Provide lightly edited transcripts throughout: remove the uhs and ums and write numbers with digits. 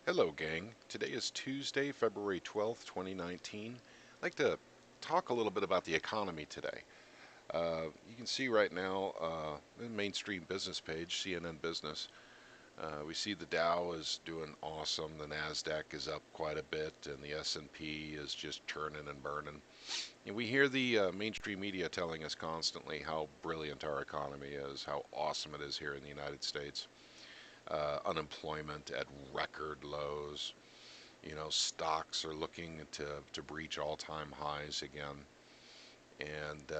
Hello, gang. Today is Tuesday, February 12th, 2019. I'd like to talk a little bit about the economy today. You can see right now the mainstream business page, CNN Business. We see the Dow is doing awesome. The Nasdaq is up quite a bit, and the S&P is just turning and burning. And we hear the mainstream media telling us constantly how brilliant our economy is, how awesome it is here in the United States. Unemployment at record lows. Stocks are looking to breach all-time highs again. And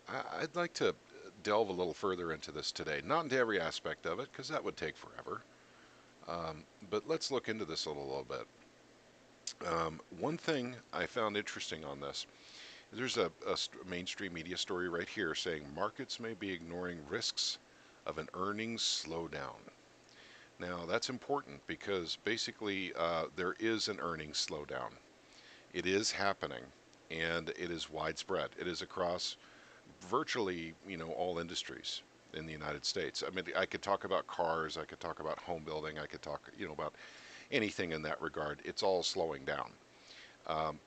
I'd like to delve a little further into this today. Not into every aspect of it, because that would take forever. But let's look into this a little bit. One thing I found interesting on this, there's a mainstream media story right here saying markets may be ignoring risks of an earnings slowdown. Now, that's important because basically there is an earnings slowdown. It is happening, and it is widespread. It is across virtually, all industries in the United States. I mean, I could talk about cars, I could talk about home building, I could talk, about anything in that regard. It's all slowing down.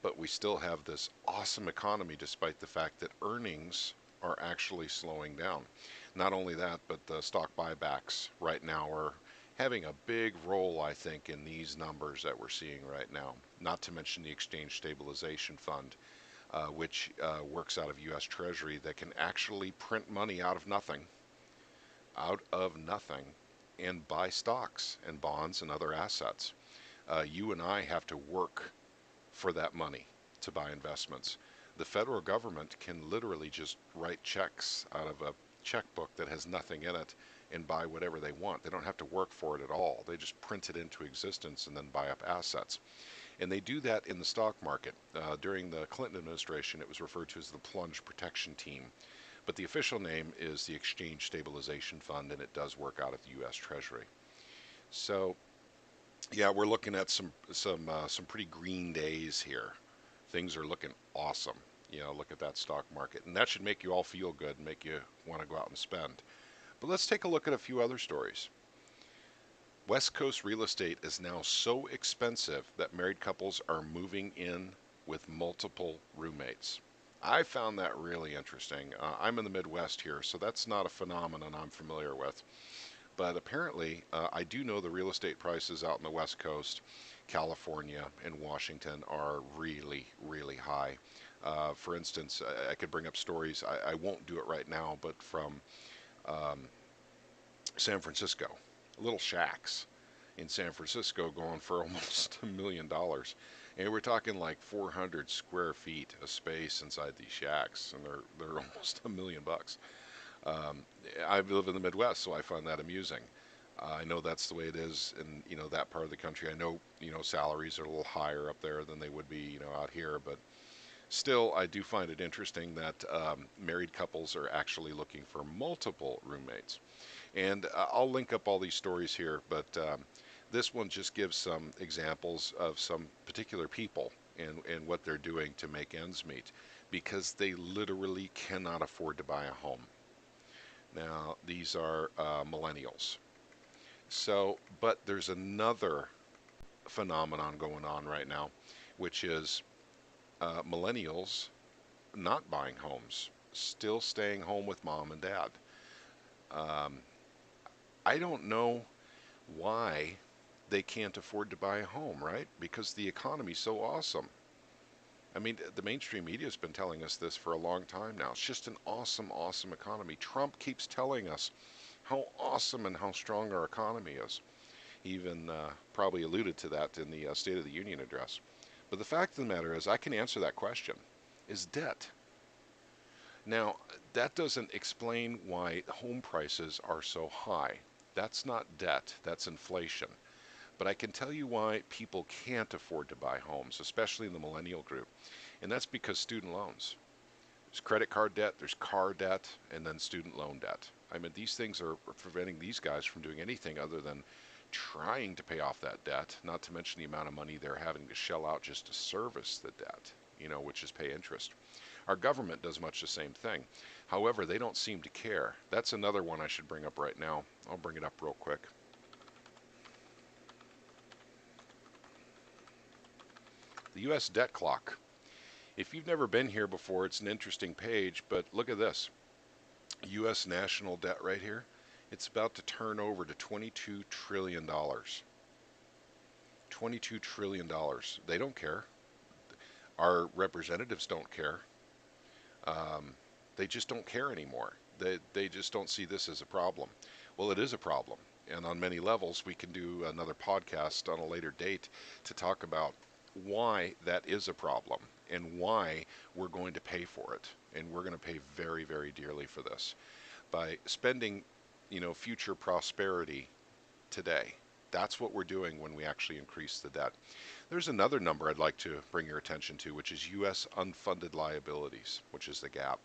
But we still have this awesome economy despite the fact that earnings are actually slowing down. Not only that, but the stock buybacks right now are having a big role, I think, in these numbers that we're seeing right now. Not to mention the Exchange Stabilization Fund, which works out of U.S. Treasury that can actually print money out of nothing, and buy stocks and bonds and other assets. You and I have to work for that money to buy investments. The federal government can literally just write checks out of a checkbook that has nothing in it and buy whatever they want. They don't have to work for it at all. They just print it into existence and then buy up assets. And they do that in the stock market. During the Clinton administration, it was referred to as the Plunge Protection Team. But the official name is the Exchange Stabilization Fund, and it does work out of the U.S. Treasury. So, yeah, we're looking at some pretty green days here. Things are looking awesome. Look at that stock market, and that should make you all feel good and make you want to go out and spend. But let's take a look at a few other stories. West Coast real estate is now so expensive that married couples are moving in with multiple roommates. I found that really interesting. I'm in the Midwest here, so that's not a phenomenon I'm familiar with. But apparently, I do know the real estate prices out in the West Coast, California, and Washington are really, really high. For instance, I could bring up stories. I won't do it right now, but from um, San Francisco, little shacks in San Francisco going for almost $1 million. And we're talking like 400 square feet of space inside these shacks, and they're almost $1 million. Um, I live in the Midwest, so I find that amusing. I know that's the way it is in that part of the country. I know salaries are a little higher up there than they would be out here, but still, I do find it interesting that married couples are actually looking for multiple roommates. And I'll link up all these stories here, but this one just gives some examples of some particular people and what they're doing to make ends meet because they literally cannot afford to buy a home. Now, these are millennials. So, but there's another phenomenon going on right now, which is millennials not buying homes, still staying home with mom and dad. Um, I don't know why they can't afford to buy a home, right? Because the economy's so awesome. I mean, the mainstream media has been telling us this for a long time now. It's just an awesome, awesome economy. Trump keeps telling us how awesome and how strong our economy is. He even probably alluded to that in the State of the Union address. But the fact of the matter is, I can answer that question. Is debt. Now, that doesn't explain why home prices are so high. That's not debt, that's inflation. But I can tell you why people can't afford to buy homes, especially in the millennial group. And that's because student loans. There's credit card debt, there's car debt, and then student loan debt. I mean, these things are preventing these guys from doing anything other than trying to pay off that debt, not to mention the amount of money they're having to shell out just to service the debt, which is pay interest. Our government does much the same thing. However, they don't seem to care. That's another one I should bring up right now. I'll bring it up real quick. The U.S. debt clock. If you've never been here before, it's an interesting page, but look at this. U.S. national debt right here. It's about to turn over to $22 trillion. $22 trillion. They don't care. Our representatives don't care. Um, they just don't care anymore. They just don't see this as a problem. Well, it is a problem. And on many levels, we can do another podcast on a later date to talk about why that is a problem and why we're going to pay for it. And we're going to pay very, very dearly for this by spending, future prosperity today. That's what we're doing when we actually increase the debt. There's another number I'd like to bring your attention to, which is U.S. unfunded liabilities, which is the gap.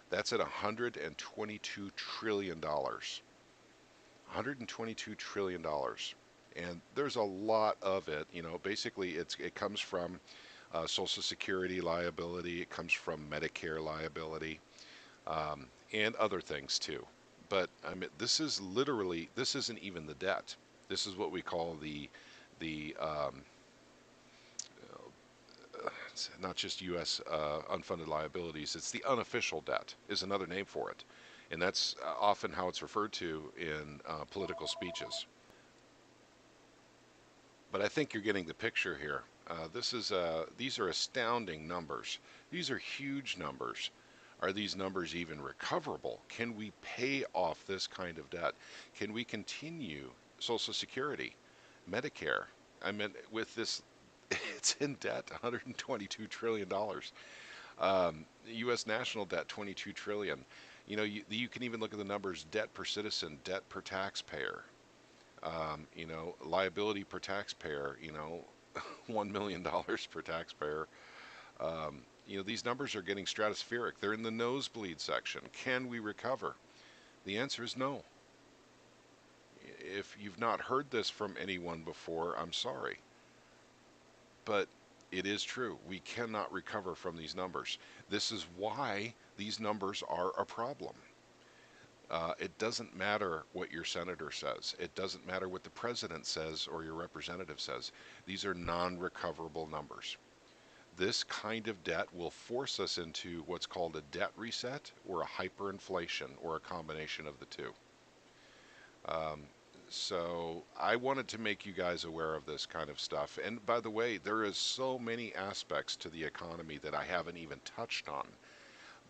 That's at $122 trillion. $122 trillion. And there's a lot of it. Basically it comes from Social Security liability, it comes from Medicare liability, and other things too. But I mean, this isn't even the debt. This is what we call the it's not just U.S. Unfunded liabilities. It's the unofficial debt is another name for it, and that's often how it's referred to in political speeches. But I think you're getting the picture here. These are astounding numbers. These are huge numbers. Are these numbers even recoverable? Can we pay off this kind of debt? Can we continue Social Security, Medicare? I mean, with this, it's in debt, $122 trillion. U.S. national debt, $22 trillion. You can even look at the numbers: debt per citizen, debt per taxpayer. Liability per taxpayer. $1 million per taxpayer. These numbers are getting stratospheric. They're in the nosebleed section. Can we recover? The answer is no. If you've not heard this from anyone before, I'm sorry. But it is true. We cannot recover from these numbers. This is why these numbers are a problem. It doesn't matter what your senator says. It doesn't matter what the president says or your representative says. These are non-recoverable numbers. This kind of debt will force us into what's called a debt reset or a hyperinflation or a combination of the two. Um, so I wanted to make you guys aware of this kind of stuff. And by the way, there is so many aspects to the economy that I haven't even touched on.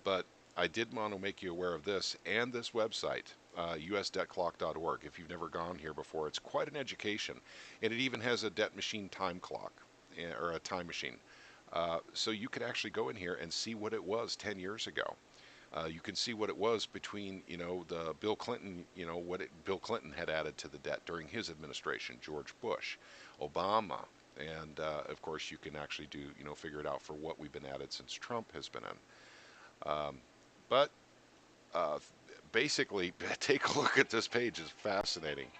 But I did want to make you aware of this and this website, usdebtclock.org. If you've never gone here before, it's quite an education. And it even has a debt machine time clock, or a time machine. So you could actually go in here and see what it was 10 years ago. You can see what it was between, the Bill Clinton, Bill Clinton had added to the debt during his administration, George Bush, Obama, and of course you can actually do, figure it out for what we've been added since Trump has been in. But basically, take a look at this page. It's fascinating.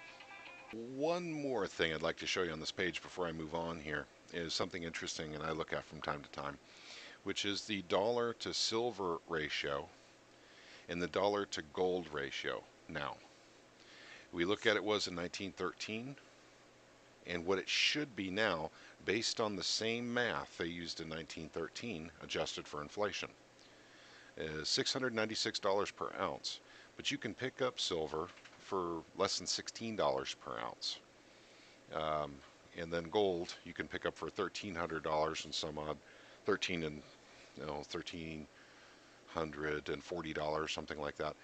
One more thing I'd like to show you on this page before I move on here is something interesting, and I look at from time to time, which is the dollar to silver ratio and the dollar to gold ratio now. We look at it was in 1913 and what it should be now based on the same math they used in 1913 adjusted for inflation is $696 per ounce. But you can pick up silver for less than $16 per ounce. And then gold you can pick up for $1,300 and some odd, 13 and $1,340, something like that.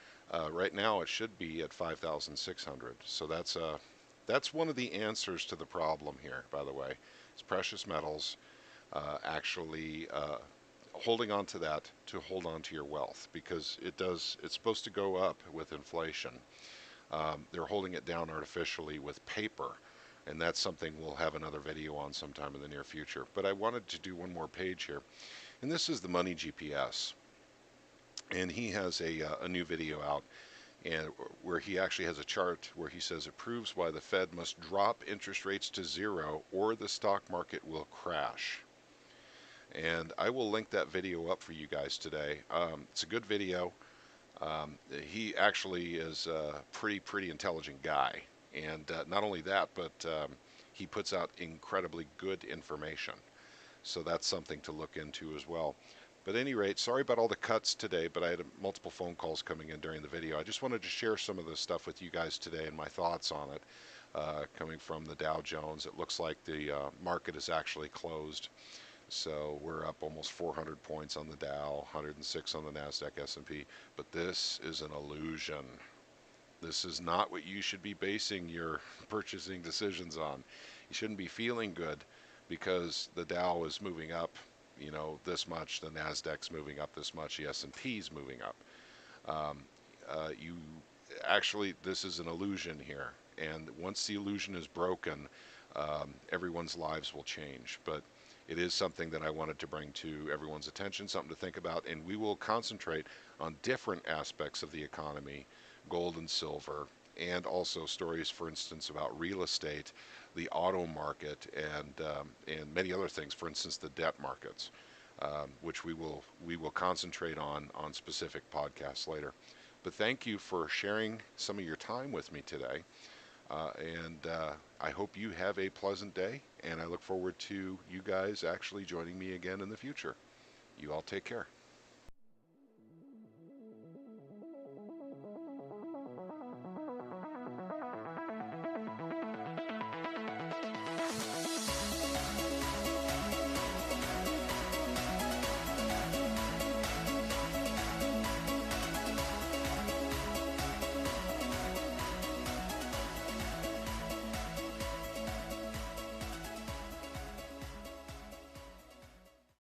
Right now it should be at 5,600. So that's one of the answers to the problem here. By the way, it's precious metals actually holding on to that to hold on to your wealth, because it's supposed to go up with inflation. They're holding it down artificially with paper, and that's something we'll have another video on sometime in the near future. But I wanted to do one more page here, and this is the Money GPS, and he has a new video out, and where he actually has a chart where he says it proves why the Fed must drop interest rates to zero or the stock market will crash. And I will link that video up for you guys today. It's a good video. He actually is a pretty intelligent guy, and not only that, but he puts out incredibly good information. So that's something to look into as well. But at any rate, sorry about all the cuts today, but I had multiple phone calls coming in during the video. I just wanted to share some of this stuff with you guys today and my thoughts on it. Coming from the Dow Jones, it looks like the market is actually closed. So we're up almost 400 points on the Dow, 106 on the Nasdaq S&P. But this is an illusion. This is not what you should be basing your purchasing decisions on. You shouldn't be feeling good because the Dow is moving up, this much, the Nasdaq's moving up this much, the S&P's moving up. Um, you actually, this is an illusion here, and once the illusion is broken, everyone's lives will change. But it is something that I wanted to bring to everyone's attention, something to think about, and we will concentrate on different aspects of the economy, gold and silver, and also stories, for instance, about real estate, the auto market, and many other things. For instance, the debt markets, which we will concentrate on specific podcasts later. But thank you for sharing some of your time with me today. And I hope you have a pleasant day, and I look forward to you guys actually joining me again in the future. You all take care.